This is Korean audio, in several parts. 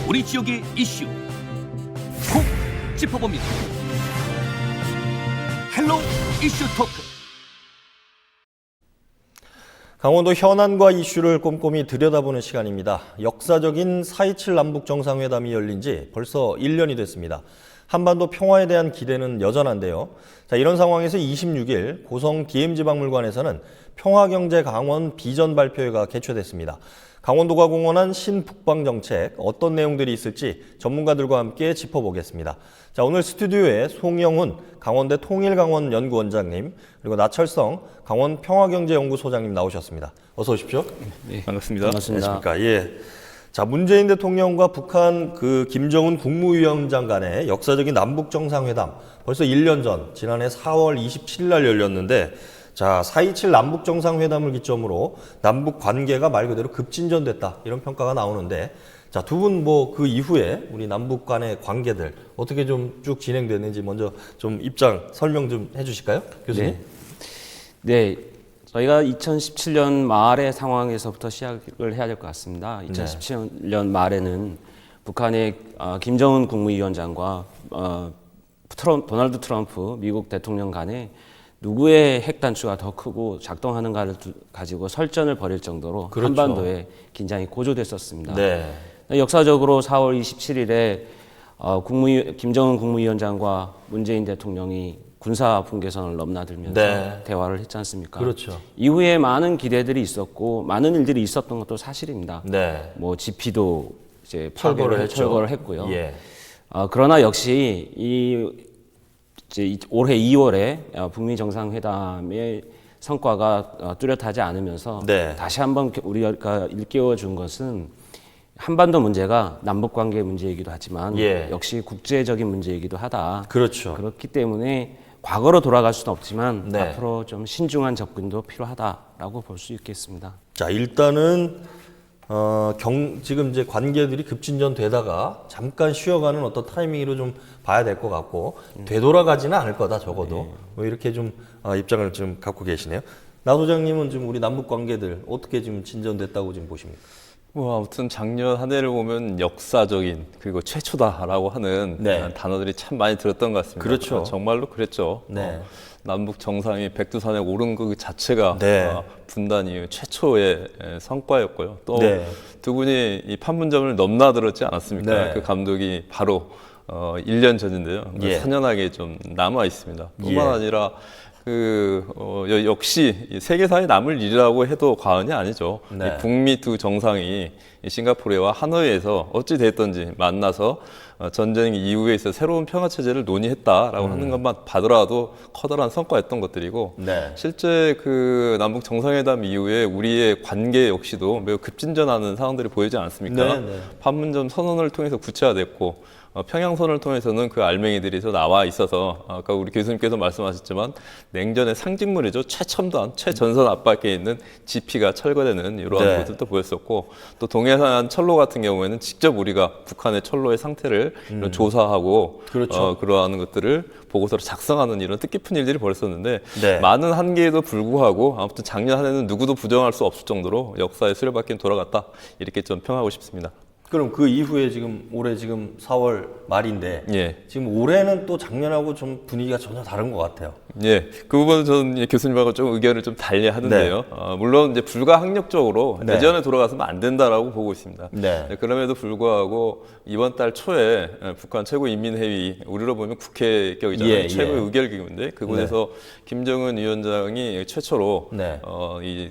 우리 지역의 이슈 콕 짚어봅니다. 헬로 이슈 토크. 강원도 현안과 이슈를 꼼꼼히 들여다보는 시간입니다. 역사적인 4.27 남북 정상회담이 열린 지 벌써 1년이 됐습니다. 한반도 평화에 대한 기대는 여전한데요. 자, 이런 상황에서 26일 고성 DM지박물관에서는 평화경제 강원 비전 발표회가 개최됐습니다. 강원도가 공언한 신북방정책 어떤 내용들이 있을지 전문가들과 함께 짚어보겠습니다. 자, 오늘 스튜디오에 송영훈 강원대 통일강원연구원장님 그리고 나철성 강원평화경제연구소장님 나오셨습니다. 어서 오십시오. 네, 반갑습니다. 안녕하십니까. 예. 자, 문재인 대통령과 북한 김정은 국무위원장 간의 역사적인 남북 정상회담 벌써 1년 전 지난해 4월 27일 날 열렸는데 자, 4.27 남북 정상회담을 기점으로 남북 관계가 말 그대로 급진전됐다 이런 평가가 나오는데 자, 두 분 그 이후에 우리 남북 간의 관계들 어떻게 좀 쭉 진행됐는지 먼저 좀 입장 설명 좀 해주실까요, 교수님? 네, 저희가 2017년 말의 상황에서부터 시작을 해야 될 것 같습니다. 2017년 말에는 북한의 김정은 국무위원장과 도널드 트럼프 미국 대통령 간에 누구의 핵 단추가 더 크고 작동하는가를 가지고 설전을 벌일 정도로 그렇죠. 한반도에 긴장이 고조됐었습니다. 네. 역사적으로 4월 27일에 김정은 국무위원장과 문재인 대통령이 군사 분계선을 넘나들면서 네. 대화를 했지 않습니까? 그렇죠. 이후에 많은 기대들이 있었고 많은 일들이 있었던 것도 사실입니다. 네. 뭐 GP도 이제 철거를 철거를 했고요. 예. 그러나 역시 이제 올해 2월에 북미 정상회담의 성과가 뚜렷하지 않으면서 네. 다시 한번 우리가 일깨워 준 것은 한반도 문제가 남북 관계 문제이기도 하지만 예. 역시 국제적인 문제이기도 하다. 그렇죠. 그렇기 때문에 과거로 돌아갈 수는 없지만 네. 앞으로 좀 신중한 접근도 필요하다라고 볼 수 있겠습니다. 자, 일단은 지금 이제 관계들이 급진전되다가 잠깐 쉬어가는 어떤 타이밍으로 좀 봐야 될 것 같고 되돌아가지는 않을 거다 적어도 뭐 이렇게 좀 입장을 좀 갖고 계시네요. 나 소장님은 지금 우리 남북 관계들 어떻게 지금 진전됐다고 지금 보십니까? 뭐 아무튼 작년 한 해를 보면 역사적인 그리고 최초다라고 하는 네. 단어들이 참 많이 들었던 것 같습니다. 그렇죠. 정말로 그랬죠. 네. 남북 정상이 백두산에 오른 그 자체가 네. 분단 이후 최초의 성과였고요. 또 네. 두 분이 이 판문점을 넘나들었지 않았습니까? 네. 그 감독이 바로 1년 전인데요. 예. 선연하게 좀 남아 있습니다. 뿐만 예. 아니라 역시 세계사에 남을 일이라고 해도 과언이 아니죠. 네. 이 북미 두 정상이 싱가포르와 하노이에서 어찌 됐든지 만나서 전쟁 이후에 있어 새로운 평화 체제를 논의했다라고 하는 것만 봐더라도 커다란 성과였던 것들이고 네. 실제 그 남북 정상회담 이후에 우리의 관계 역시도 매우 급진전하는 상황들이 보이지 않습니까? 네, 네. 판문점 선언을 통해서 구체화됐고 평양선을 통해서는 그 알맹이들이 더 나와 있어서 아까 우리 교수님께서 말씀하셨지만 냉전의 상징물이죠. 최첨단, 최전선 앞바퀴에 있는 GP가 철거되는 이러한 네. 것들도 보였었고 또 동해안 철로 같은 경우에는 직접 우리가 북한의 철로의 상태를 이런 조사하고 그렇죠. 그러한 것들을 보고서를 작성하는 이런 뜻깊은 일들이 벌었었는데 네. 많은 한계에도 불구하고 아무튼 작년 한 해는 누구도 부정할 수 없을 정도로 역사의 수레바퀴는 돌아갔다 이렇게 좀 평하고 싶습니다. 그럼 그 이후에 지금 올해 지금 4월 말인데 예. 지금 올해는 또 작년하고 좀 분위기가 전혀 다른 것 같아요. 예, 그 부분은 저는 교수님하고 좀 의견을 좀 달리 하는데요. 물론 이제 불가항력적으로 네. 대전에 돌아가서는 안 된다라고 보고 있습니다. 네. 그럼에도 불구하고 이번 달 초에 북한 최고인민회의, 우리로 보면 국회격이잖아요. 예, 최고의 예. 의결기구인데 그곳에서 김정은 위원장이 최초로 네.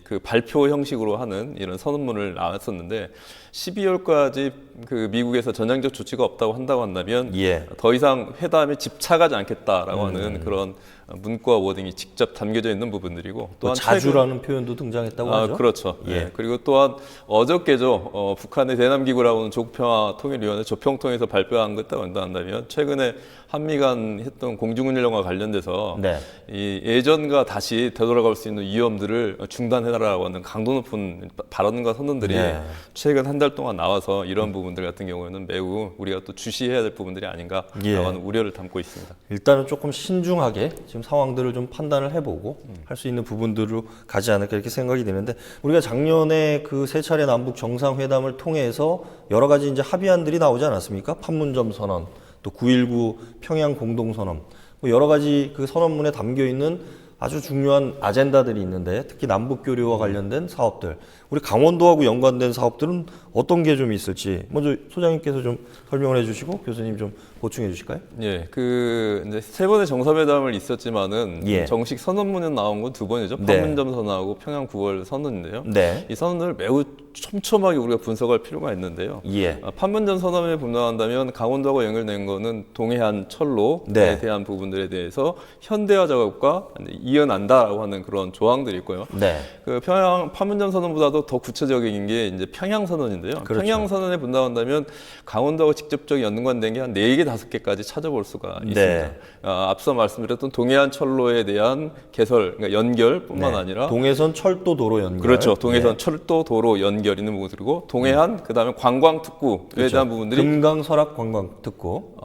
그 발표 형식으로 하는 이런 선언문을 나왔었는데 12월까지 그 미국에서 전향적 조치가 없다고 한다면 예. 더 이상 회담에 집착하지 않겠다라고 하는 그런 문구와 워딩이 직접 담겨져 있는 부분들이고 또한 자주라는 표현도 등장했다고 하죠. 그렇죠. 예. 예. 그리고 또한 어저께죠. 북한의 대남기구라고 하는 조국평화통일위원회 조평통에서 발표한 것과 한다면 최근에 한미 간 했던 공중훈련과 관련돼서 네. 이 예전과 다시 되돌아갈 수 있는 위험들을 중단해달라고 하는 강도 높은 발언과 선언들이 네. 최근 한 달 동안 나와서 이런 부분들 같은 경우에는 매우 우리가 또 주시해야 될 부분들이 아닌가라고 예. 하는 우려를 담고 있습니다. 일단은 조금 신중하게 지금 지금 상황들을 좀 판단을 해보고 할 수 있는 부분들로 가지 않을까 이렇게 생각이 드는데, 우리가 작년에 그 세 차례 남북 정상회담을 통해서 여러 가지 이제 합의안들이 나오지 않았습니까? 판문점 선언, 또 9.19 평양 공동선언, 뭐 여러 가지 그 선언문에 담겨 있는 아주 중요한 아젠다들이 있는데, 특히 남북 교류와 관련된 사업들, 우리 강원도하고 연관된 사업들은 어떤 게 좀 있을지 먼저 소장님께서 좀 설명을 해주시고 교수님 좀 보충해 주실까요? 예, 그 이제 세 번의 정상회담을 있었지만은 예. 정식 선언문은 나온 건 두 번이죠. 네. 판문점 선언하고 평양 9월 선언인데요. 네. 이 선언을 매우 촘촘하게 우리가 분석할 필요가 있는데요. 예. 판문점 선언에 분명한다면 강원도하고 연결된 거는 동해안 철로에 네. 대한 부분들에 대해서 현대화 작업과 이어난다라고 하는 그런 조항들이 있고요. 네. 그 평양 판문점 선언보다도 더 구체적인 게 이제 평양 선언인데요. 그렇죠. 평양 선언에 분담한다면 강원도하고 직접적인 연관된 게 한 4개, 5개까지 찾아볼 수가 있습니다. 네. 앞서 말씀드렸던 동해안 철로에 대한 개설, 그러니까 연결뿐만 네. 아니라 동해선 철도 도로 연결. 그렇죠. 동해선 네. 철도 도로 연결 있는 부분 그리고 동해안 그다음에 관광 특구에 그렇죠. 대한 부분들이 금강 설악 관광 특구.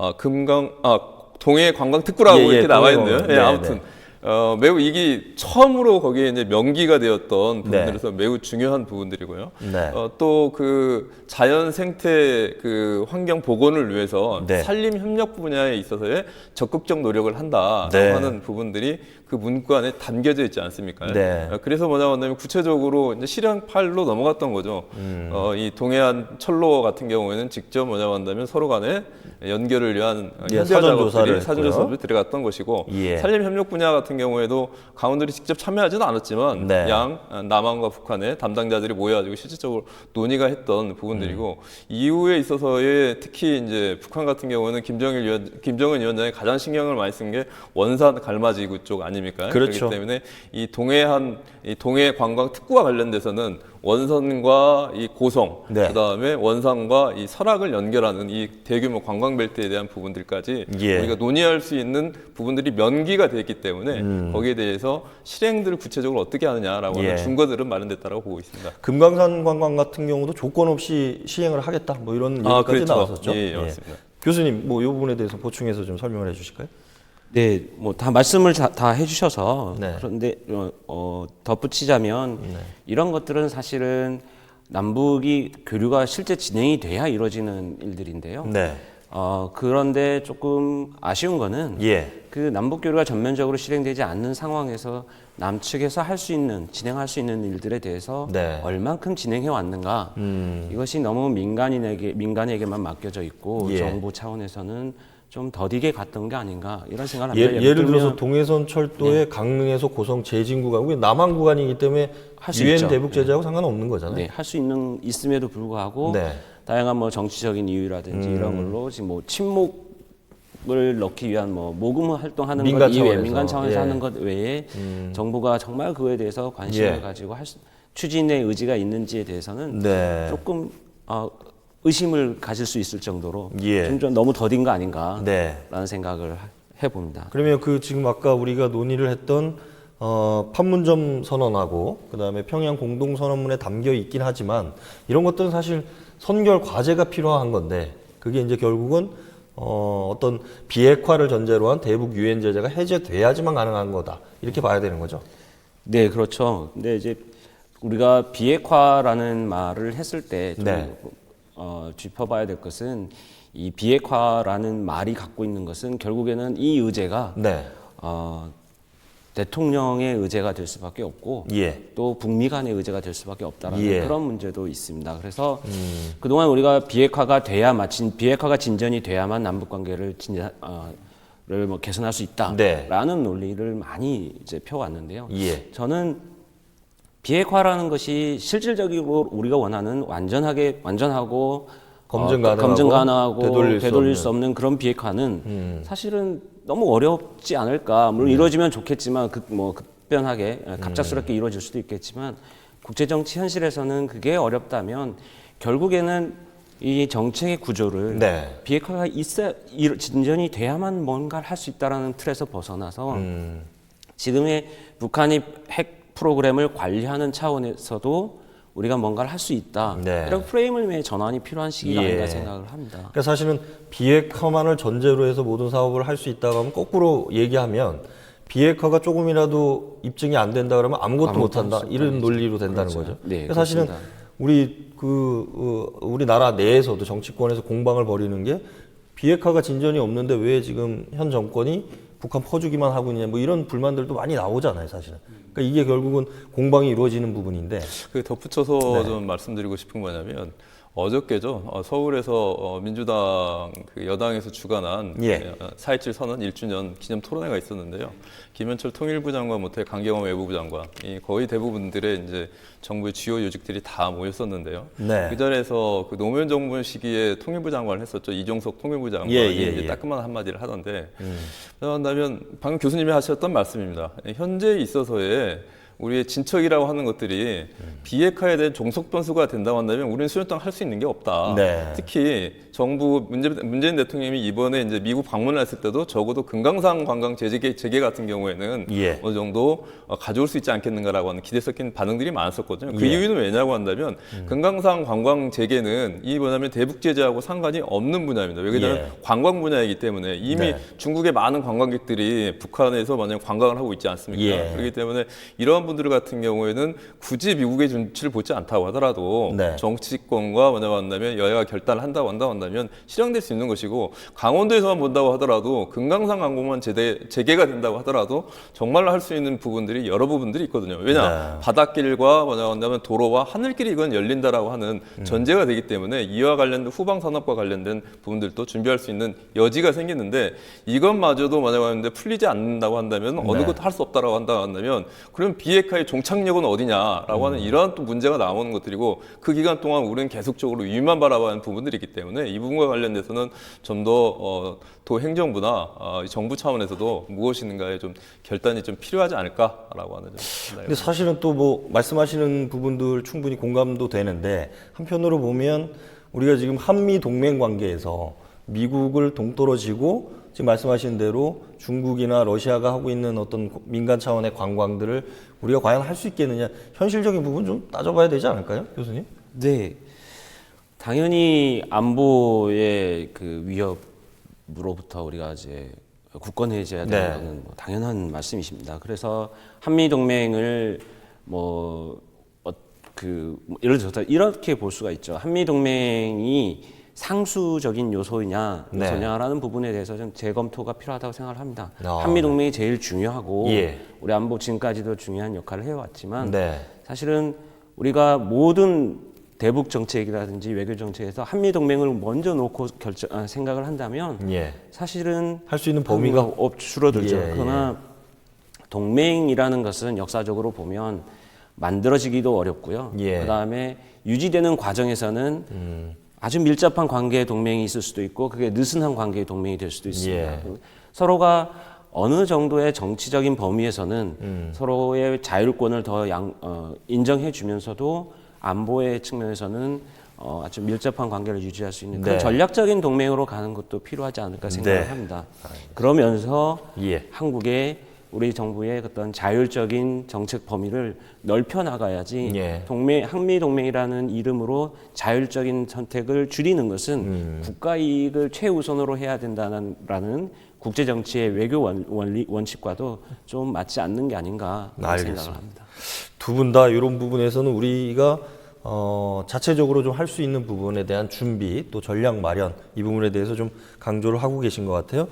동해 관광 특구라고 예, 예, 이렇게 나와 동해 있네요. 관광. 예, 네, 아무튼 매우 이게 처음으로 거기에 이제 명기가 되었던 부분들에서 매우 중요한 부분들이고요. 네. 또 그 자연 생태 그 환경 복원을 위해서 네. 산림 협력 분야에 있어서의 적극적 노력을 한다라고 네. 하는 부분들이 그 문구 안에 담겨져 있지 않습니까? 네. 그래서 뭐냐고 한다면 구체적으로 이제 실행팔로 넘어갔던 거죠. 이 동해안 철로 같은 경우에는 직접 뭐냐고 한다면 서로 간에 연결을 위한 예, 현대화 사전 조사를 작업들이 했고요. 사전 조사를 들어갔던 것이고 예. 산림 협력 분야 같은 경우에도 강원도들이 직접 참여하지는 않았지만 네. 남한과 북한의 담당자들이 모여가지고 실질적으로 논의가 했던 부분들이고 이후에 있어서의 특히 이제 북한 같은 경우는 김정은 위원장이 가장 신경을 많이 쓴 게 원산 갈마지구 쪽 아닙니까? 그렇죠. 그렇기 때문에 이 동해 관광 특구와 관련돼서는 원선과 이 고성, 네. 그다음에 원산과 이 설악을 연결하는 이 대규모 관광 벨트에 대한 부분들까지 예. 우리가 논의할 수 있는 부분들이 면기가 됐기 때문에 거기에 대해서 실행들을 구체적으로 어떻게 하느냐라고 예. 하는 준거들은 마련됐다고 보고 있습니다. 금강산 관광 같은 경우도 조건 없이 시행을 하겠다. 뭐 이런 얘기까지 그렇죠. 나왔었죠. 예, 맞습니다. 교수님, 뭐 이 부분에 대해서 보충해서 좀 설명을 해주실까요? 네, 뭐 다 말씀을 다 해주셔서 네. 그런데 덧붙이자면 이런 것들은 사실은 남북이 교류가 실제 진행이 돼야 이루어지는 일들인데요. 네. 그런데 조금 아쉬운 거는 예. 그 남북 교류가 전면적으로 실행되지 않는 상황에서 남측에서 진행할 수 있는 일들에 대해서 네. 얼만큼 진행해 왔는가 이것이 너무 민간에게만 맡겨져 있고 예. 정부 차원에서는 좀 더디게 갔던 게 아닌가 이런 생각을 합니다. 예를 들어서 들면 동해선 철도의 강릉에서 고성 제진 구간, 남한 구간이기 때문에 할수 유엔 있죠. 대북 제재하고 상관없는 거잖아요. 네, 할 수 있음에도 불구하고 네. 다양한 뭐 정치적인 이유라든지 이런 걸로 지금 뭐 침묵을 넣기 위한 뭐 모금 활동하는 민간 것 이외에 차원에서. 민간 차원에서 예. 하는 것 외에 정부가 정말 그거에 대해서 관심을 예. 가지고 추진의 의지가 있는지에 대해서는 네. 조금 의심을 가질 수 있을 정도로 예. 좀 너무 더딘 거 아닌가라는 네. 생각을 해봅니다. 그러면 지금 아까 우리가 논의를 했던 판문점 선언하고 그다음에 평양 공동선언문에 담겨 있긴 하지만 이런 것들은 사실 선결 과제가 필요한 건데 그게 이제 결국은 어떤 비핵화를 전제로 한 대북 유엔 제재가 해제돼야지만 가능한 거다. 이렇게 봐야 되는 거죠. 네, 그렇죠. 근데 이제 우리가 비핵화라는 말을 했을 때 좀 네. 짚어봐야 될 것은 이 비핵화라는 말이 갖고 있는 것은 결국에는 이 의제가 네. 대통령의 의제가 될 수밖에 없고 예. 또 북미 간의 의제가 될 수밖에 없다라는 예. 그런 문제도 있습니다. 그래서 그동안 우리가 비핵화가 진전이 돼야만 남북 관계를 뭐 개선할 수 있다라는 논리를 많이 이제 펴왔는데요. 예. 저는 비핵화라는 것이 실질적으로 우리가 원하는 완전하고 검증 가능하고 되돌릴 수 없는 그런 비핵화는 사실은 너무 어렵지 않을까. 물론 이루어지면 좋겠지만 급변하게 갑작스럽게 이루어질 수도 있겠지만 국제 정치 현실에서는 그게 어렵다면 결국에는 이 정책의 구조를 네. 비핵화가 진전이 돼야만 뭔가를 할 수 있다라는 틀에서 벗어나서 지금의 북한이 핵 프로그램을 관리하는 차원에서도 우리가 뭔가를 할 수 있다. 네. 이런 프레임의 전환이 필요한 시기가 예. 아닌가 생각을 합니다. 그러니까 사실은 비핵화만을 전제로 해서 모든 사업을 할 수 있다고 하면 거꾸로 얘기하면 비핵화가 조금이라도 입증이 안 된다 그러면 아무것도 못 한다. 이런 논리로 된다는 그렇죠. 거죠. 네, 사실은 그렇습니다. 우리나라 내에서도 정치권에서 공방을 벌이는 게 비핵화가 진전이 없는데 왜 지금 현 정권이 북한 퍼주기만 하고 있냐 뭐 이런 불만들도 많이 나오잖아요, 사실은. 그러니까 이게 결국은 공방이 이루어지는 부분인데. 그 덧붙여서 네. 좀 말씀드리고 싶은 거냐면 어저께죠. 서울에서 민주당 그 여당에서 주관한 예. 4.27 선언 1주년 기념 토론회가 있었는데요. 김현철 통일부 장관 못해 강경화 외무부 장관, 이 거의 대부분들의 이제 정부의 주요 요직들이 다 모였었는데요. 네. 그 자리에서 그 노무현 정부 시기에 통일부 장관을 했었죠. 이종석 통일부 장관이 예, 이제 따끔한 한마디를 하던데, 한다면 방금 교수님이 하셨던 말씀입니다. 현재에 있어서의 우리의 진척이라고 하는 것들이 비핵화에 대한 종속 변수가 된다고 한다면 우리는 수년 동안 할 수 있는 게 없다. 네. 특히 정부 문재인 대통령이 이번에 이제 미국 방문을 했을 때도 적어도 금강산 관광 재개 같은 경우에는 예. 어느 정도 가져올 수 있지 않겠는가라고 하는 기대 섞인 반응들이 많았었거든요. 그 예. 이유는 왜냐고 한다면 금강산 관광 재개는 이 뭐냐면 대북 제재하고 상관이 없는 분야입니다. 왜냐하면 예. 관광 분야이기 때문에 이미 네. 중국의 많은 관광객들이 북한에서 만약 관광을 하고 있지 않습니까? 예. 그렇기 때문에 이러한 분들 같은 경우에는 굳이 미국의 눈치를 보지 않다고 하더라도 네. 정치권과 뭐냐고 한다면 여야가 결단을 한다고 한다면 실현될 수 있는 것이고, 강원도에서만 본다고 하더라도 금강산 관광만 재개가 된다고 하더라도 정말로 할 수 있는 부분들이 여러 부분들이 있거든요. 왜냐? 네. 바닷길과 뭐냐고 한다면 도로와 하늘길이 이건 열린다라고 하는 전제가 되기 때문에 이와 관련된 후방 산업과 관련된 부분들도 준비할 수 있는 여지가 생기는데, 이것마저도 만약에 하는데 풀리지 않는다고 한다면 어느 네. 것도 할 수 없다라고 한다면 그럼 비핵화의 종착역은 어디냐라고 하는 이러한 또 문제가 나오는 것들이고, 그 기간 동안 우리는 계속적으로 위만 바라보는 부분들이기 때문에 이 부분과 관련돼서는 좀 더 도 행정부나 정부 차원에서도 무엇인가에 좀 결단이 좀 필요하지 않을까라고 하는 좀. 근데 사실은 또 뭐 말씀하시는 부분들 충분히 공감도 되는데, 한편으로 보면 우리가 지금 한미 동맹 관계에서 미국을 동떨어지고 지금 말씀하신 대로 중국이나 러시아가 하고 있는 어떤 민간 차원의 관광들을 우리가 과연 할 수 있겠느냐, 현실적인 부분 좀 따져봐야 되지 않을까요, 교수님? 네, 당연히 안보의 그 위협으로부터 우리가 이제 국권 해제해야 되는 네. 것은 뭐 당연한 말씀이십니다. 그래서 한미 동맹을 예를 들어서 이렇게 볼 수가 있죠. 한미 동맹이 상수적인 요소냐, 네. 요소냐라는 부분에 대해서 좀 재검토가 필요하다고 생각을 합니다. 아, 한미 동맹이 제일 중요하고 예. 우리 안보 지금까지도 중요한 역할을 해왔지만 네. 사실은 우리가 모든 대북 정책이라든지 외교 정책에서 한미 동맹을 먼저 놓고 생각을 한다면 예. 사실은 할 수 있는 범위가 줄어들죠. 예, 그러나 동맹이라는 것은 역사적으로 보면 만들어지기도 어렵고요. 예. 그다음에 유지되는 과정에서는 아주 밀접한 관계의 동맹이 있을 수도 있고 그게 느슨한 관계의 동맹이 될 수도 있습니다. 예. 서로가 어느 정도의 정치적인 범위에서는 서로의 자율권을 더 인정해 주면서도 안보의 측면에서는 아주 밀접한 관계를 유지할 수 있는 그런 네. 전략적인 동맹으로 가는 것도 필요하지 않을까 생각을 네. 합니다. 그러면서 예. 한국의 우리 정부의 어떤 자율적인 정책 범위를 넓혀 나가야지 예. 한미 동맹이라는 이름으로 자율적인 선택을 줄이는 것은 국가 이익을 최우선으로 해야 된다는 국제 정치의 외교 원칙과도 좀 맞지 않는 게 아닌가 알겠습니다. 생각을 합니다. 두 분 다 이런 부분에서는 우리가 자체적으로 좀 할 수 있는 부분에 대한 준비 또 전략 마련 이 부분에 대해서 좀 강조를 하고 계신 것 같아요.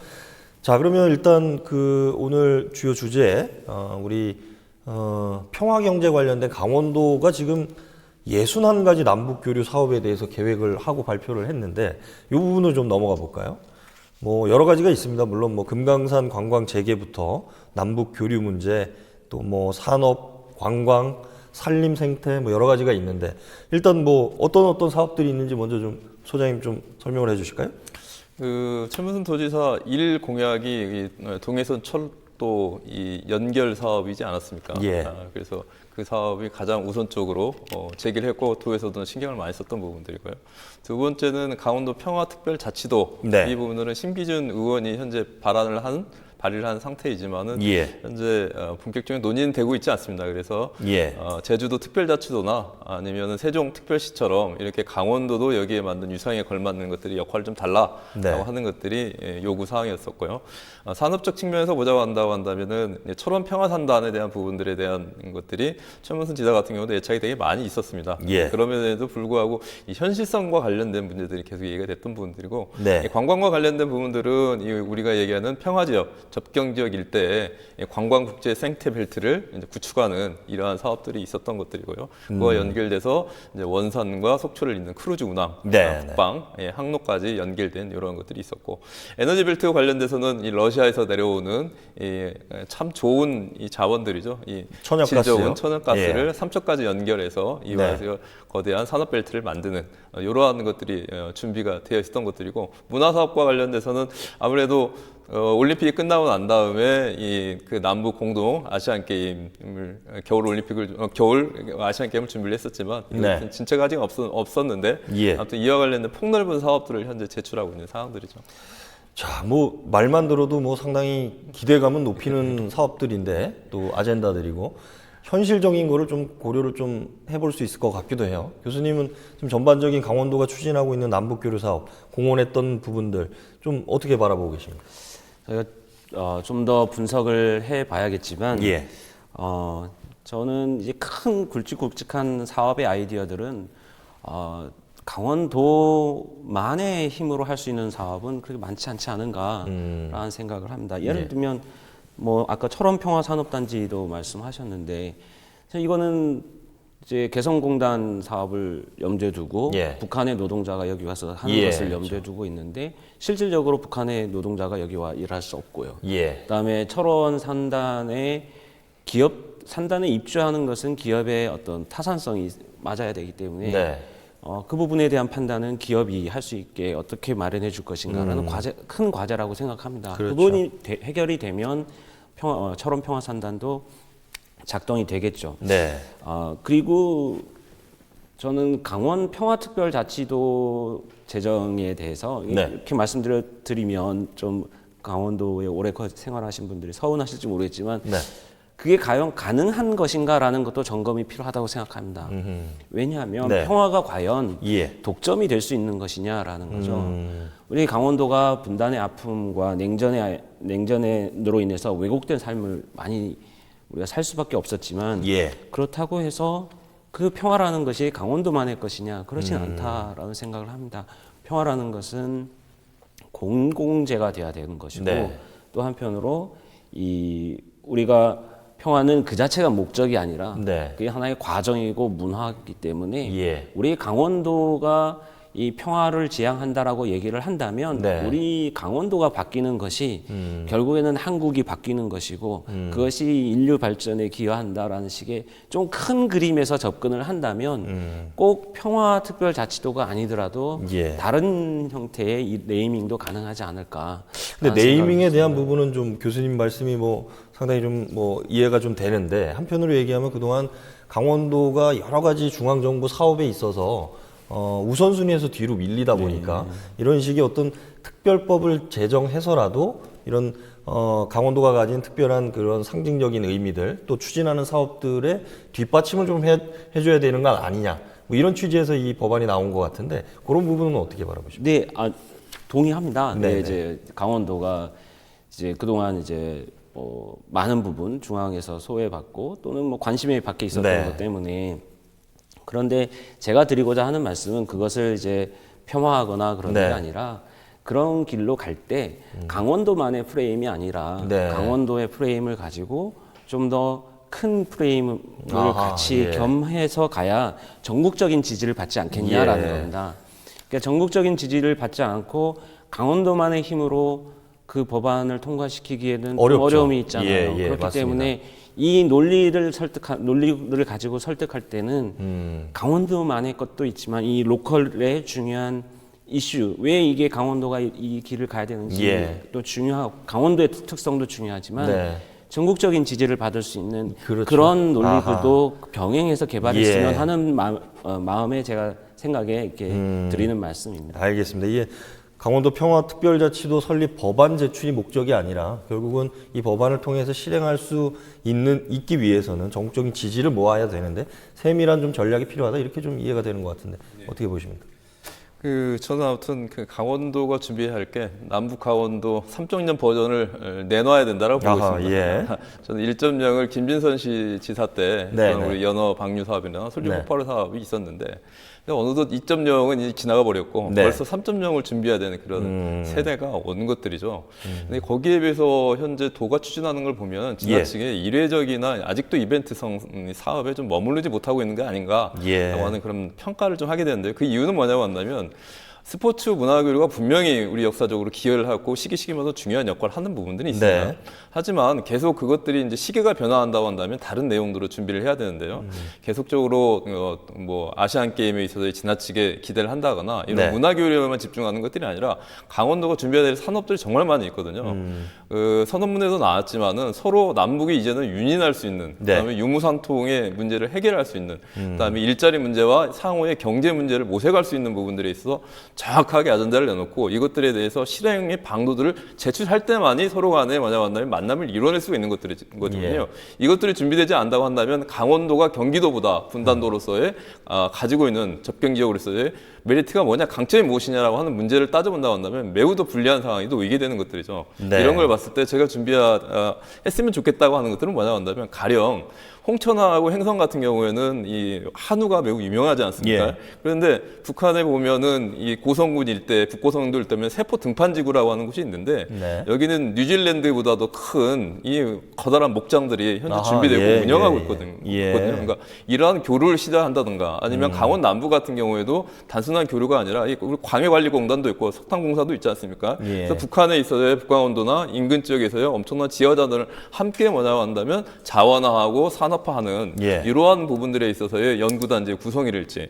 자, 그러면 일단 오늘 주요 주제 우리 평화 경제 관련된 강원도가 지금 61가지 남북 교류 사업에 대해서 계획을 하고 발표를 했는데 이 부분을 좀 넘어가 볼까요? 뭐 여러 가지가 있습니다. 물론 뭐 금강산 관광 재개부터 남북 교류 문제 또 뭐 산업, 관광, 산림 생태 뭐 여러 가지가 있는데 일단 뭐 어떤 사업들이 있는지 먼저 좀 소장님 좀 설명을 해 주실까요? 그 최문순 도지사 1 공약이 동해선 철도 이 연결 사업이지 않았습니까? 예. 그래서 그 사업이 가장 우선적으로 제기를 했고 도에서도 신경을 많이 썼던 부분들이고요. 두 번째는 강원도 평화특별자치도 네. 이 부분은 신기준 의원이 현재 발안을 한 발의를 한 상태이지만은 예. 현재 본격적인 논의는 되고 있지 않습니다. 그래서 예. 제주도 특별자치도나 아니면 세종특별시처럼 이렇게 강원도도 여기에 맞는 유상에 걸맞는 것들이 역할을 좀 달라라고 네. 하는 것들이 요구 사항이었었고요. 산업적 측면에서 보자고 한다면은 철원 평화산단에 대한 부분들에 대한 것들이 최문순 지사 같은 경우도 애착이 되게 많이 있었습니다. 예. 그럼에도 불구하고 이 현실성과 관련된 문제들이 계속 얘기가 됐던 부분들이고 네. 이 관광과 관련된 부분들은 이 우리가 얘기하는 평화지역, 접경지역 일대에 이 관광국제 생태벨트를 이제 구축하는 이러한 사업들이 있었던 것들이고요. 그와 연결돼서 이제 원산과 속초를 잇는 크루즈 운항, 네, 북방, 항로까지 연결된 이런 것들이 있었고 에너지벨트와 관련돼서는 이 러시아에서 내려오는 이 참 좋은 이 자원들이죠. 이 천연가스요? 질 좋은 천연가스를 예. 삼척까지 연결해서 네. 이와서 거대한 산업벨트를 만드는 이러한 것들이 준비가 되어 있었던 것들이고 문화사업과 관련돼서는 아무래도 올림픽이 끝나고 난 다음에 이 그 남북 공동 아시안 게임을 겨울 올림픽을 겨울 아시안 게임을 준비를 했었지만 네. 이것은 진짜가 아직 없었는데 예. 아무튼 이와 관련된 폭넓은 사업들을 현재 제출하고 있는 상황들이죠. 자, 뭐 말만 들어도 뭐 상당히 기대감은 높이는 사업들인데 또 아젠다들이고 현실적인 거를 좀 고려를 좀 해볼 수 있을 것 같기도 해요. 교수님은 지금 전반적인 강원도가 추진하고 있는 남북교류 사업 공언했던 부분들 좀 어떻게 바라보고 계십니까? 저희가 좀 더 분석을 해봐야겠지만, 예. 저는 이제 큰 굵직굵직한 사업의 아이디어들은 강원도만의 힘으로 할 수 있는 사업은 그렇게 많지 않지 않은가라는 생각을 합니다. 예를 들면 뭐 아까 철원 평화 산업단지도 말씀하셨는데 이거는 이제 개성공단 사업을 염두에 두고 예. 북한의 노동자가 여기 와서 하는 예, 것을 염두에 두고 있는데 실질적으로 북한의 노동자가 여기 와 일할 수 없고요. 예. 그다음에 철원 산단에 기업 산단에 입주하는 것은 기업의 어떤 타산성이 맞아야 되기 때문에 네. 그 부분에 대한 판단은 기업이 할 수 있게 어떻게 마련해 줄 것인가라는 큰 과제라고 생각합니다. 그렇죠. 그 부분이 해결이 되면 철원 평화산단도 작동이 되겠죠. 네. 그리고 저는 강원 평화특별자치도 제정에 대해서 네. 이렇게 말씀드리면 좀 강원도에 오래 생활하신 분들이 서운하실지 모르겠지만 네. 그게 과연 가능한 것인가라는 것도 점검이 필요하다고 생각합니다. 왜냐하면 네. 평화가 과연 예. 독점이 될 수 있는 것이냐라는 거죠. 우리 강원도가 분단의 아픔과 냉전으로 인해서 왜곡된 삶을 많이 우리가 살 수밖에 없었지만 예. 그렇다고 해서 그 평화라는 것이 강원도만의 것이냐 그렇지는 않다라는 생각을 합니다. 평화라는 것은 공공재가 돼야 되는 것이고 네. 또 한편으로 우리가 평화는 그 자체가 목적이 아니라 네. 그게 하나의 과정이고 문화이기 때문에 예. 우리 강원도가 이 평화를 지향한다라고 얘기를 한다면 네. 우리 강원도가 바뀌는 것이 결국에는 한국이 바뀌는 것이고 그것이 인류 발전에 기여한다라는 식의 좀 큰 그림에서 접근을 한다면 꼭 평화특별자치도가 아니더라도 예. 다른 형태의 이 네이밍도 가능하지 않을까. 근데 네이밍에 대한 부분은 좀 교수님 말씀이 뭐 상당히 좀 뭐 이해가 좀 되는데 한편으로 얘기하면 그동안 강원도가 여러 가지 중앙정부 사업에 있어서 우선순위에서 뒤로 밀리다 보니까 이런 식의 어떤 특별법을 제정해서라도 이런 강원도가 가진 특별한 그런 상징적인 의미들 또 추진하는 사업들의 뒷받침을 좀 해줘야 되는 건 아니냐 뭐 이런 취지에서 이 법안이 나온 것 같은데 그런 부분은 어떻게 바라보십니까? 네, 동의합니다. 네네. 네, 이제 강원도가 이제 그동안 이제 많은 부분 중앙에서 소외받고 또는 뭐 관심이 밖에 있었던 네. 것 때문에 그런데 제가 드리고자 하는 말씀은 그것을 이제 폄하하거나 그런 네. 게 아니라 그런 길로 갈 때 강원도만의 프레임이 아니라 네. 강원도의 프레임을 가지고 좀 더 큰 프레임을 아하, 같이 예. 겸해서 가야 전국적인 지지를 받지 않겠냐라는 예. 겁니다. 그러니까 전국적인 지지를 받지 않고 강원도만의 힘으로 그 법안을 통과시키기에는 좀 어렵죠. 어려움이 있잖아요. 예, 예, 그렇기 맞습니다. 때문에 이 논리를 가지고 설득할 때는 강원도만의 것도 있지만 이 로컬의 중요한 이슈 왜 이게 강원도가 이 길을 가야 되는지 예. 또 중요하고 강원도의 특성도 중요하지만 네. 전국적인 지지를 받을 수 있는 그렇죠. 그런 논리들도 병행해서 개발했으면 예. 하는 마음에 제가 생각에 이렇게 드리는 말씀입니다. 알겠습니다. 이게 강원도 평화특별자치도 설립 법안 제출이 목적이 아니라 결국은 이 법안을 통해서 실행할 수 있기 위해서는 전국적인 지지를 모아야 되는데 세밀한 좀 전략이 필요하다 이렇게 좀 이해가 되는 것 같은데 어떻게 보십니까? 저는 아무튼 강원도가 준비해야 할 게 남북 강원도 3.0 버전을 내놔야 된다라고 보고 아하, 있습니다. 예. 저는 1.0을 김진선 씨 지사 때 네, 우리 네. 연어 방류 사업이나 솔직 네. 폭발호 사업이 있었는데 근데 어느덧 2.0은 이제 지나가 버렸고 네. 벌써 3.0을 준비해야 되는 그런 세대가 온 것들이죠. 근데 거기에 비해서 현재 도가 추진하는 걸 보면 지나치게 이례적이나 아직도 이벤트성 사업에 좀 머무르지 못하고 있는 게 아닌가라고 예. 하는 그런 평가를 좀 하게 되는데요. 그 이유는 뭐냐고 한다면 스포츠 문화교류가 분명히 우리 역사적으로 기여를 하고 시기마다 중요한 역할을 하는 부분들이 있습니다. 네. 하지만 계속 그것들이 이제 시기가 변화한다고 한다면 다른 내용들로 준비를 해야 되는데요. 계속적으로 뭐 아시안 게임에 있어서 지나치게 기대를 한다거나 이런 네. 문화교류에만 집중하는 것들이 아니라 강원도가 준비해야 될 산업들이 정말 많이 있거든요. 그 선언문에도 나왔지만은 서로 남북이 이제는 윤인할 수 있는, 네. 그다음에 유무상통의 문제를 해결할 수 있는, 그다음에 일자리 문제와 상호의 경제 문제를 모색할 수 있는 부분들에 있어서 정확하게 아젠다를 내놓고 이것들에 대해서 실행의 방도들을 제출할 때만이 서로 간에 만나면 만남을 이뤄낼 수가 있는 것들이거든요. 예. 이것들이 준비되지 않다고 한다면 강원도가 경기도보다 분단도로서의 가지고 있는 접경지역으로서의 메리트가 뭐냐, 강점이 무엇이냐라고 하는 문제를 따져본다고 한다면 매우 더 불리한 상황이 또 오게 되는 것들이죠. 네. 이런 걸 봤을 때 제가 준비했으면 좋겠다고 하는 것들은 뭐냐고 한다면 가령 홍천하고 행성 같은 경우에는 이 한우가 매우 유명하지 않습니까? 예. 그런데 북한에 보면은 이 고성군 일대, 북고성도 일대면 세포 등판지구라고 하는 곳이 있는데 네. 여기는 뉴질랜드보다도 큰 이 커다란 목장들이 현재 아하, 준비되고 예, 운영하고 예, 있거든요. 예. 그러니까 이러한 교류를 시작한다든가 아니면 강원 남부 같은 경우에도 단순한 교류가 아니라 이 우리 광해관리공단도 있고 석탄공사도 있지 않습니까? 예. 그래서 북한에 있어서의 북강원도나 인근 지역에서의 엄청난 지하자들을 함께 뭐냐고 한다면 자원화하고 산업화하는 예. 이러한 부분들에 있어서의 연구단지의 구성이랄지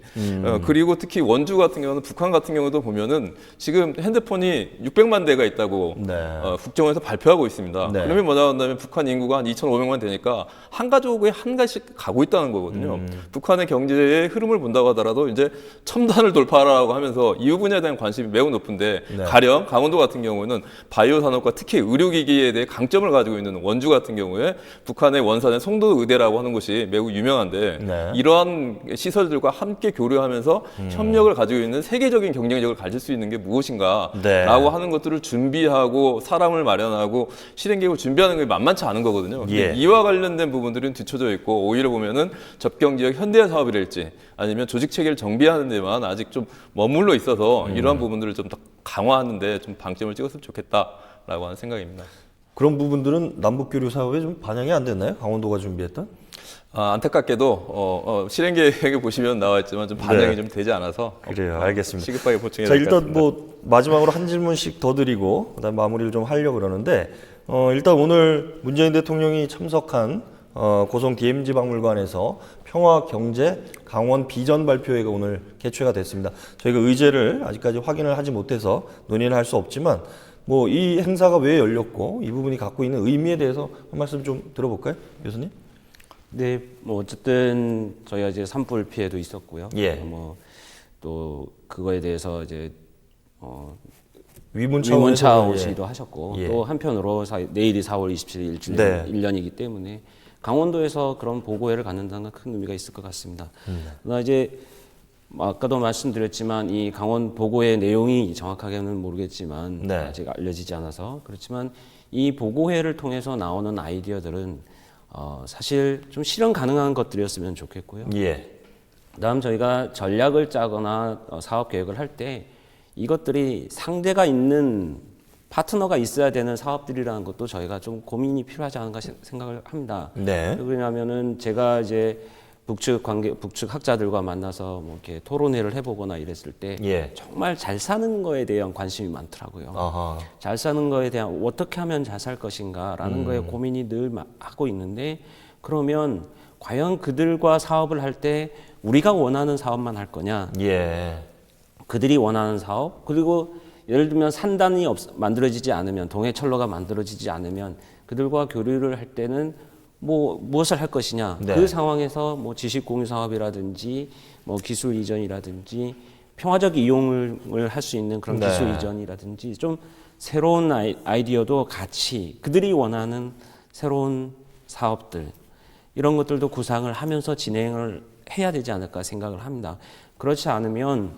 그리고 특히 원주 같은 경우는 북한 같은 경우도 보면은 지금 핸드폰이 600만 대가 있다고 네. 국정원에서 발표하고 있습니다. 네. 그러면 뭐냐고 한다면 북한 인구가 한 2,500만 되니까 한 가족에 한 가지씩 가고 있다는 거거든요. 북한의 경제의 흐름을 본다고 하더라도 이제 첨단을 돌파하라고 하면서 이 부분에 대한 관심이 매우 높은데 네. 가령 강원도 같은 경우는 바이오 산업과 특히 의료기기에 대해 강점을 가지고 있는 원주 같은 경우에 북한의 원산의 송도의대라고 하는 곳이 매우 유명한데 네. 이러한 시설들과 함께 교류하면서 협력을 가지고 있는 세계적인 경쟁력을 가질 수 있는 게 무엇인가라고 네. 하는 것들을 준비하고 사람을 마련하고 실행 계획을 준비하는 게 만만치 않은 거거든요. 근데 예. 이와 관련된 부분들은 뒤쳐져 있고 오히려 보면은 접경 지역 현대 사업이랄지 아니면 조직 체계를 정비하는 데만 아직 좀 머물러 있어서 이러한 부분들을 좀 더 강화하는 데 좀 방점을 찍었으면 좋겠다라고 하는 생각입니다. 그런 부분들은 남북교류 사업에 좀 반영이 안 됐나요? 강원도가 준비했던? 안타깝게도 실행 계획에 보시면 나와 있지만 좀 반영이 네. 좀 되지 않아서 그래요. 알겠습니다. 시급하게 보충해야 자, 될 것 일단 같습니다. 뭐 마지막으로 한 질문씩 더 드리고 그다음 마무리를 좀 하려고 그러는데 일단 오늘 문재인 대통령이 참석한 고성 DMZ 박물관에서 평화 경제 강원 비전 발표회가 오늘 개최가 됐습니다. 저희가 의제를 아직까지 확인을 하지 못해서 논의를 할 수 없지만 뭐 이 행사가 왜 열렸고 이 부분이 갖고 있는 의미에 대해서 한 말씀 좀 들어볼까요, 교수님? 네, 뭐 어쨌든 저희가 이제 산불 피해도 있었고요. 예. 뭐 또 그거에 대해서 이제 위문차 위문차 오에서, 오시기도 하셨고 예. 또 한편으로 내일이 4월 27일 주년 네. 1년이기 때문에 강원도에서 그런 보고회를 갖는다는 건 큰 의미가 있을 것 같습니다. 그러나 이제 아까도 말씀드렸지만 이 강원 보고회 내용이 정확하게는 모르겠지만 네. 아직 알려지지 않아서 그렇지만 이 보고회를 통해서 나오는 아이디어들은 사실 좀 실현 가능한 것들이었으면 좋겠고요. 예. 그다음 저희가 전략을 짜거나 사업 계획을 할 때 이것들이 상대가 있는 파트너가 있어야 되는 사업들이라는 것도 저희가 좀 고민이 필요하지 않은가 생각을 합니다. 네. 왜냐하면은 제가 이제 북측 학자들과 만나서 뭐 이렇게 토론회를 해보거나 이랬을 때 예. 정말 잘 사는 거에 대한 관심이 많더라고요. 아하. 잘 사는 거에 대한 어떻게 하면 잘 살 것인가라는 거에 고민이 늘 하고 있는데 그러면 과연 그들과 사업을 할 때 우리가 원하는 사업만 할 거냐? 예. 그들이 원하는 사업 그리고 예를 들면 산단이 만들어지지 않으면 동해철로가 만들어지지 않으면 그들과 교류를 할 때는 뭐 무엇을 할 것이냐 네. 그 상황에서 뭐 지식 공유 사업이라든지 뭐 기술 이전이라든지 평화적 이용을 할 수 있는 그런 네. 기술 이전이라든지 좀 새로운 아이디어도 같이 그들이 원하는 새로운 사업들 이런 것들도 구상을 하면서 진행을 해야 되지 않을까 생각을 합니다. 그렇지 않으면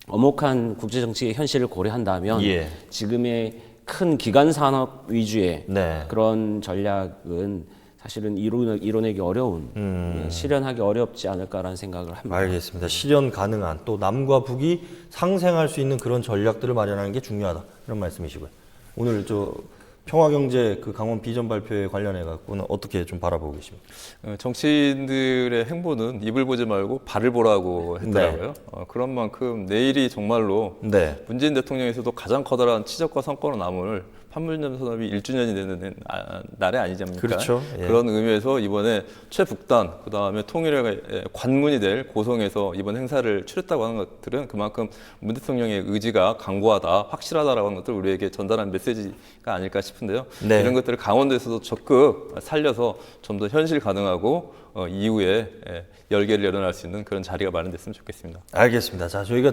엄혹한 국제정치의 현실을 고려한다면 예. 지금의 큰 기간 산업 위주의 네. 그런 전략은 사실은 이뤄내기 어려운 실현하기 어렵지 않을까라는 생각을 합니다. 알겠습니다. 실현 가능한 또 남과 북이 상생할 수 있는 그런 전략들을 마련하는 게 중요하다. 이런 말씀이시고요. 오늘 저 평화경제 그 강원 비전 발표에 관련해 갖고는 어떻게 좀 바라보고 계십니까? 정치인들의 행보는 입을 보지 말고 발을 보라고 했더라고요. 그런 만큼 내일이 정말로 네. 문재인 대통령에서도 가장 커다란 치적과 성과로 남을 판문점 선언이 1주년이 되는 날이 아니지 않습니까? 그렇죠. 예. 그런 의미에서 이번에 최북단, 그다음에 통일의 관문이 될 고성에서 이번 행사를 치렀다고 하는 것들은 그만큼 문 대통령의 의지가 강고하다, 확실하다라고 하는 것들 우리에게 전달한 메시지가 아닐까 싶은데요. 네. 이런 것들을 강원도에서도 적극 살려서 좀 더 현실 가능하고 이후에 열개를 열어날 수 있는 그런 자리가 마련됐으면 좋겠습니다. 알겠습니다. 자, 저희가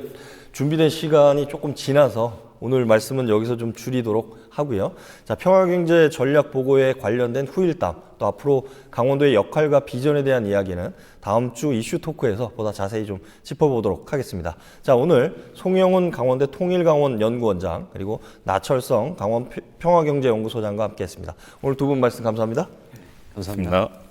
준비된 시간이 조금 지나서 오늘 말씀은 여기서 좀 줄이도록 하고요. 자, 평화경제 전략 보고에 관련된 후일담, 또 앞으로 강원도의 역할과 비전에 대한 이야기는 다음 주 이슈 토크에서 보다 자세히 좀 짚어보도록 하겠습니다. 자, 오늘 송영훈 강원대 통일강원 연구원장 그리고 나철성 강원 평화경제연구소장과 함께했습니다. 오늘 두 분 말씀 감사합니다. 감사합니다.